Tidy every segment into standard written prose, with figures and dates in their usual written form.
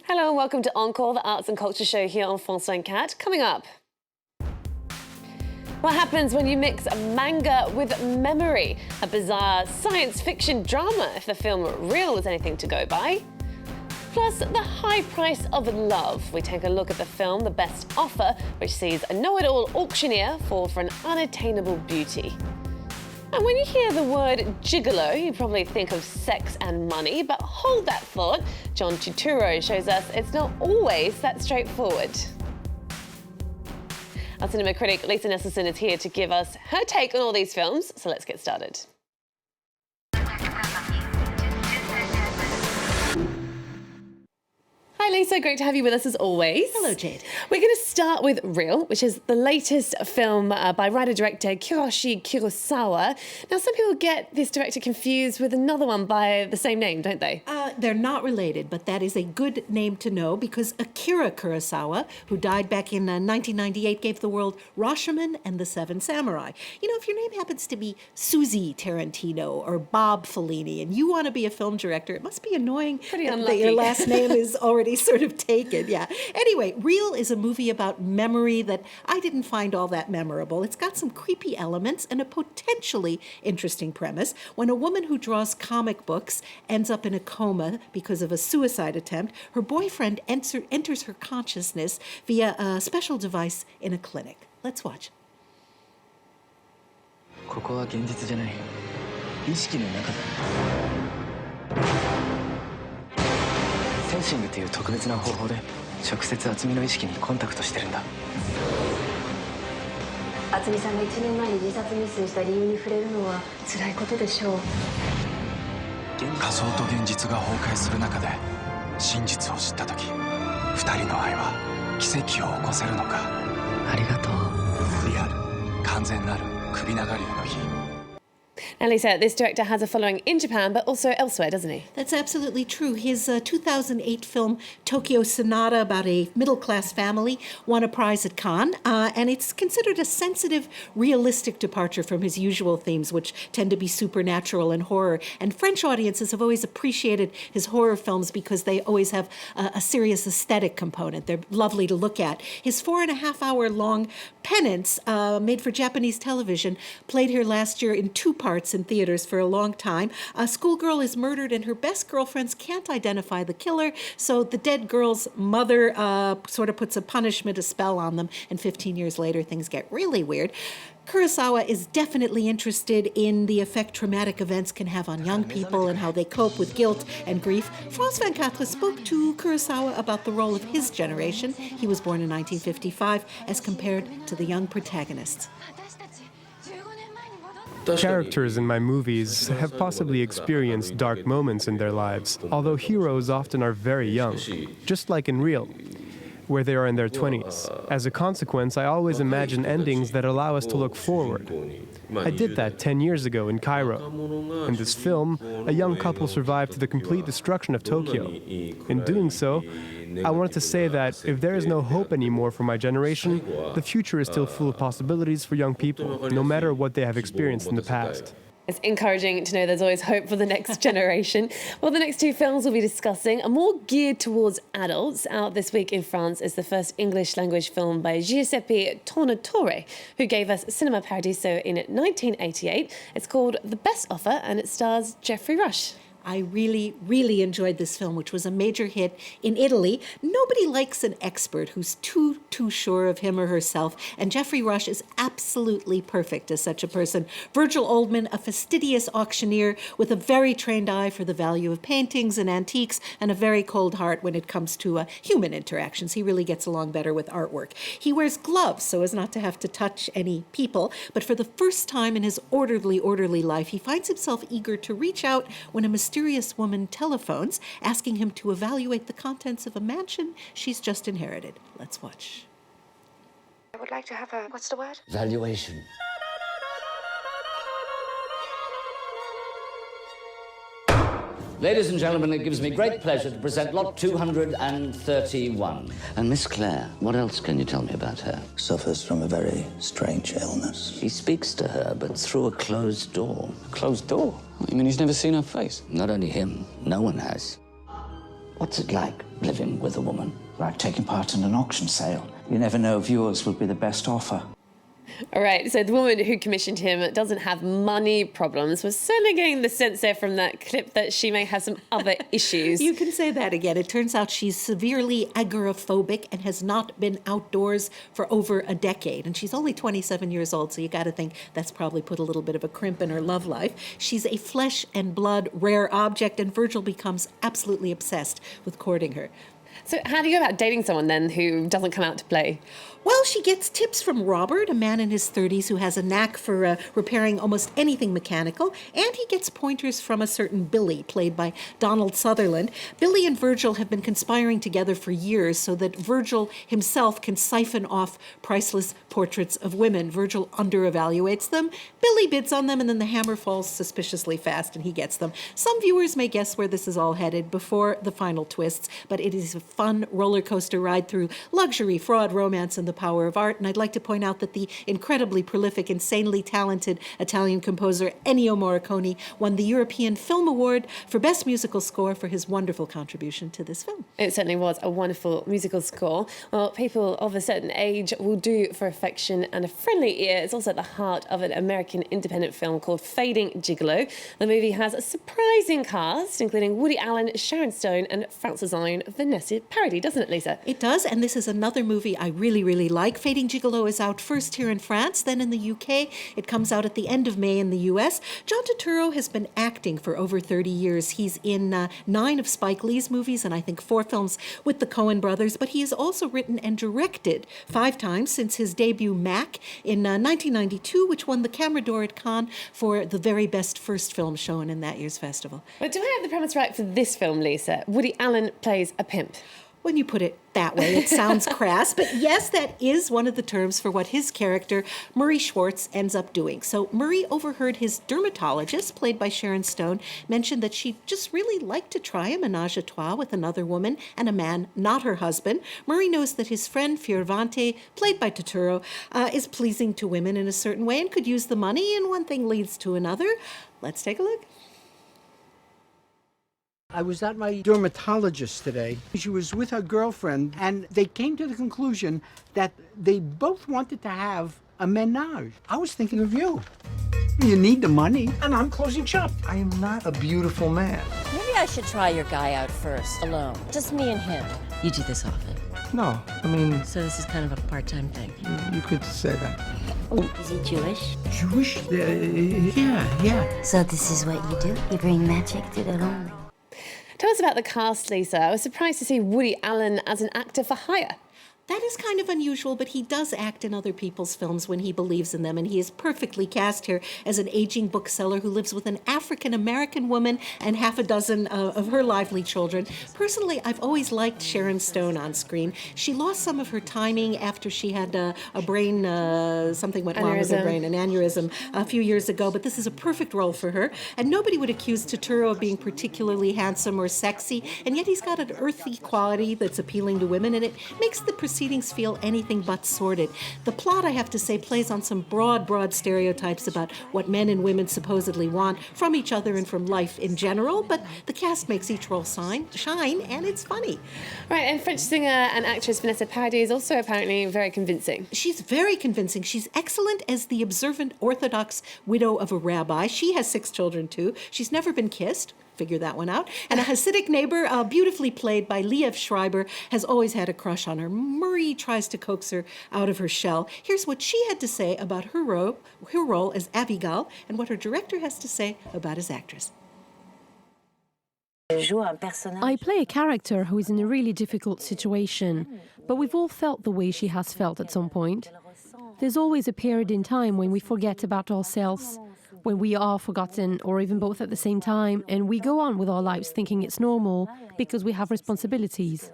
Hello and welcome to Encore, the arts and culture show here on France 24. Coming up, what happens when you mix manga with memory? A bizarre science fiction drama, if the film Real is anything to go by. Plus, the high price of love. We take a look at the film The Best Offer, which sees a know-it-all auctioneer fall for an unattainable beauty. And when you hear the word gigolo, you probably think of sex and money, but hold that thought. John Turturro shows us it's not always that straightforward. Our cinema critic Lisa Nesselson is here to give us her take on all these films, so let's get started. Hi Lisa, great to have you with us as always. Hello Jade. We're going to start with Real, which is the latest film by writer-director Kiyoshi Kurosawa. Now some people get this director confused with another one by the same name, don't they? They're not related, but that is a good name to know because Akira Kurosawa, who died back in 1998, gave the world Rashomon and the Seven Samurai. You know, if your name happens to be Susie Tarantino or Bob Fellini and you want to be a film director, it must be annoying that your last name is already sort of taken, yeah. Anyway, Real is a movie about memory that I didn't find all that memorable. It's got some creepy elements and a potentially interesting premise. When a woman who draws comic books ends up in a coma because of a suicide attempt, her boyfriend enters her consciousness via a special device in a clinic. Let's watch. ここは現実じゃない。意識の中だ。センシングという特別な方法で直接渥美の意識にコンタクトしてるんだ。渥美さんが1年前に自殺未遂した理由に触れるのは辛いことでしょう。仮想と現実が崩壊する中で真実を知った時、二人の愛は奇跡を起こせるのか。ありがとう。リアル、完全なる首長竜の日。Now, Lisa, this director has a following in Japan, but also elsewhere, doesn't he? That's absolutely true. His 2008 film Tokyo Sonata, about a middle-class family, won a prize at Cannes, and it's considered a sensitive, realistic departure from his usual themes, which tend to be supernatural and horror. And French audiences have always appreciated his horror films because they always have a serious aesthetic component. They're lovely to look at. His 4.5-hour-long Penance, made for Japanese television, played here last year in 2 parts in theaters for a long time. A schoolgirl is murdered and her best girlfriends can't identify the killer, so the dead girl's mother sort of puts a punishment, a spell on them, and 15 years later things get really weird. Kurosawa is definitely interested in the effect traumatic events can have on young people and how they cope with guilt and grief. France 24 spoke to Kurosawa about the role of his generation. He was born in 1955 as compared to the young protagonists. Characters in my movies have possibly experienced dark moments in their lives, although heroes often are very young, just like in Real, where they are in their 20s. As a consequence, I always imagine endings that allow us to look forward. I did that 10 years ago in Cairo. In this film, a young couple survived to the complete destruction of Tokyo. In doing so, I wanted to say that if there is no hope anymore for my generation, the future is still full of possibilities for young people, no matter what they have experienced in the past. It's encouraging to know there's always hope for the next generation. Well, the next 2 films we'll be discussing are more geared towards adults. Out this week in France is the first English-language film by Giuseppe Tornatore, who gave us Cinema Paradiso in 1988. It's called The Best Offer, and it stars Geoffrey Rush. I really, really enjoyed this film, which was a major hit in Italy. Nobody likes an expert who's too sure of him or herself, and Geoffrey Rush is absolutely perfect as such a person. Virgil Oldman, a fastidious auctioneer with a very trained eye for the value of paintings and antiques, and a very cold heart when it comes to human interactions. He really gets along better with artwork. He wears gloves so as not to have to touch any people, but for the first time in his orderly life, he finds himself eager to reach out when a mysterious woman telephones, asking him to evaluate the contents of a mansion she's just inherited. Let's watch. I would like to have a, what's the word? Valuation. Ladies and gentlemen, it gives me great pleasure to present lot 231. And Miss Claire, what else can you tell me about her? Suffers from a very strange illness. He speaks to her, but through a closed door. A closed door? You mean he's never seen her face? Not only him, no one has. What's it like living with a woman. Like taking part in an auction sale. You never know if yours will be the best offer. All right, so the woman who commissioned him doesn't have money problems. We're certainly getting the sense there from that clip that she may have some other issues. You can say that again. It turns out she's severely agoraphobic and has not been outdoors for over a decade. And she's only 27 years old, so you got to think that's probably put a little bit of a crimp in her love life. She's a flesh and blood rare object, and Virgil becomes absolutely obsessed with courting her. So how do you go about dating someone then who doesn't come out to play? Well, she gets tips from Robert, a man in his 30s who has a knack for repairing almost anything mechanical, and he gets pointers from a certain Billy, played by Donald Sutherland. Billy and Virgil have been conspiring together for years so that Virgil himself can siphon off priceless portraits of women. Virgil underevaluates them, Billy bids on them, and then the hammer falls suspiciously fast and he gets them. Some viewers may guess where this is all headed before the final twists, but it is a fun roller coaster ride through luxury, fraud, romance, and the power of art. And I'd like to point out that the incredibly prolific, insanely talented Italian composer Ennio Morricone won the European Film Award for Best Musical Score for his wonderful contribution to this film. It certainly was a wonderful musical score. Well, people of a certain age will do for affection and a friendly ear. It's also at the heart of an American independent film called Fading Gigolo. The movie has a surprising cast, including Woody Allen, Sharon Stone, and Frances own Vanessa Paradis, doesn't it, Lisa? It does, and this is another movie I really like. Fading Gigolo is out first here in France, then in the UK. It comes out at the end of May in the US. John Turturro has been acting for over 30 years. He's in 9 of Spike Lee's movies and I think 4 films with the Coen brothers, but he has also written and directed 5 times since his debut Mac in 1992, which won the Camera d'Or at Cannes for the very best first film shown in that year's festival. But do I have the premise right for this film, Lisa? Woody Allen plays a pimp. When you put it that way, it sounds crass, but yes, that is one of the terms for what his character, Murray Schwartz, ends up doing. So Murray overheard his dermatologist, played by Sharon Stone, mention that she'd just really like to try a menage a trois with another woman and a man not her husband. Murray knows that his friend Fioravante, played by Turturro, is pleasing to women in a certain way and could use the money, and one thing leads to another. Let's take a look. I was at my dermatologist today. She was with her girlfriend, and they came to the conclusion that they both wanted to have a menage. I was thinking of you. You need the money, and I'm closing shop. I am not a beautiful man. Maybe I should try your guy out first, alone. Just me and him. You do this often? No, I mean... So this is kind of a part-time thing? You could say that. Is he Jewish? Jewish? Yeah. So this is what you do? You bring magic to the lonely. Tell us about the cast, Lisa. I was surprised to see Woody Allen as an actor for hire. That is kind of unusual, but he does act in other people's films when he believes in them, and he is perfectly cast here as an aging bookseller who lives with an African-American woman and half a dozen of her lively children. Personally, I've always liked Sharon Stone on screen. She lost some of her timing after she had a brain, something went wrong with her brain, an aneurysm, a few years ago, but this is a perfect role for her, and nobody would accuse Turturro of being particularly handsome or sexy, and yet he's got an earthy quality that's appealing to women, and it makes the proceedings feel anything but sordid. The plot, I have to say, plays on some broad stereotypes about what men and women supposedly want from each other and from life in general, but the cast makes each role shine, and it's funny. Right, and French singer and actress Vanessa Paradis is also apparently very convincing. She's very convincing. She's excellent as the observant Orthodox widow of a rabbi. She has 6 children, too. She's never been kissed. Figure that one out. And a Hasidic neighbor, beautifully played by Liev Schreiber, has always had a crush on her. Murray tries to coax her out of her shell. Here's what she had to say about her role as Abigail, and what her director has to say about his actress. I play a character who is in a really difficult situation, but we've all felt the way she has felt at some point. There's always a period in time when we forget about ourselves, when we are forgotten, or even both at the same time, and we go on with our lives thinking it's normal because we have responsibilities.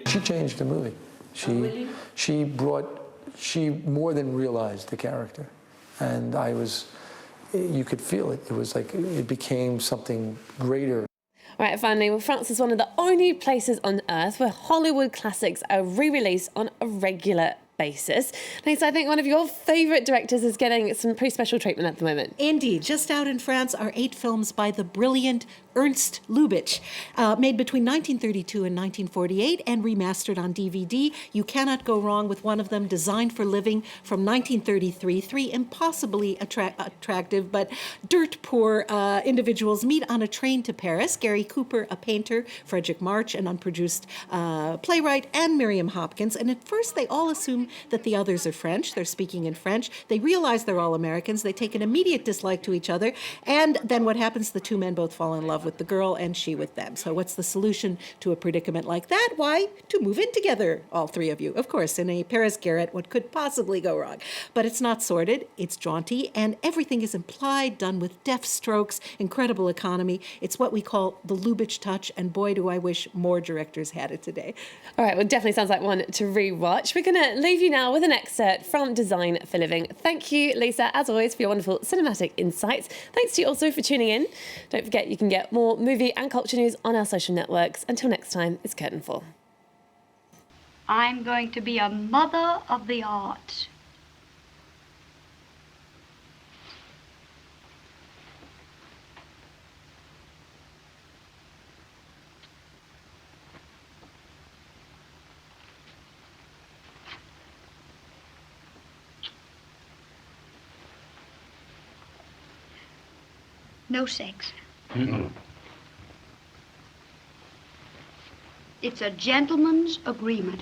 She changed the movie. She more than realized the character. And you could feel it. It was like it became something greater. Right, finally, well, France is one of the only places on Earth where Hollywood classics are re-released on a regular basis. Lisa, I think one of your favourite directors is getting some pretty special treatment at the moment. Indeed. Just out in France are 8 films by the brilliant Ernst Lubitsch, made between 1932 and 1948 and remastered on DVD. You cannot go wrong with one of them, Designed for Living from 1933. 3 impossibly attractive but dirt-poor individuals meet on a train to Paris. Gary Cooper, a painter, Frederick March, an unproduced playwright, and Miriam Hopkins. And at first they all assume that the others are French. They're speaking in French. They realize they're all Americans. They take an immediate dislike to each other. And then what happens? The two men both fall in love with the girl and she with them. So what's the solution to a predicament like that? Why, to move in together, all 3 of you. Of course, in a Paris garret, what could possibly go wrong? But it's not sordid, it's jaunty, and everything is implied, done with deft strokes, incredible economy. It's what we call the Lubitsch touch, and boy, do I wish more directors had it today. All right, well, definitely sounds like one to rewatch. We're going to leave you now with an excerpt from Design for Living. Thank you, Lisa, as always, for your wonderful cinematic insights. Thanks to you also for tuning in. Don't forget you can get more movie and culture news on our social networks. Until next time, it's Curtain Fall. I'm going to be a mother of the arts. No sex. It's a gentleman's agreement.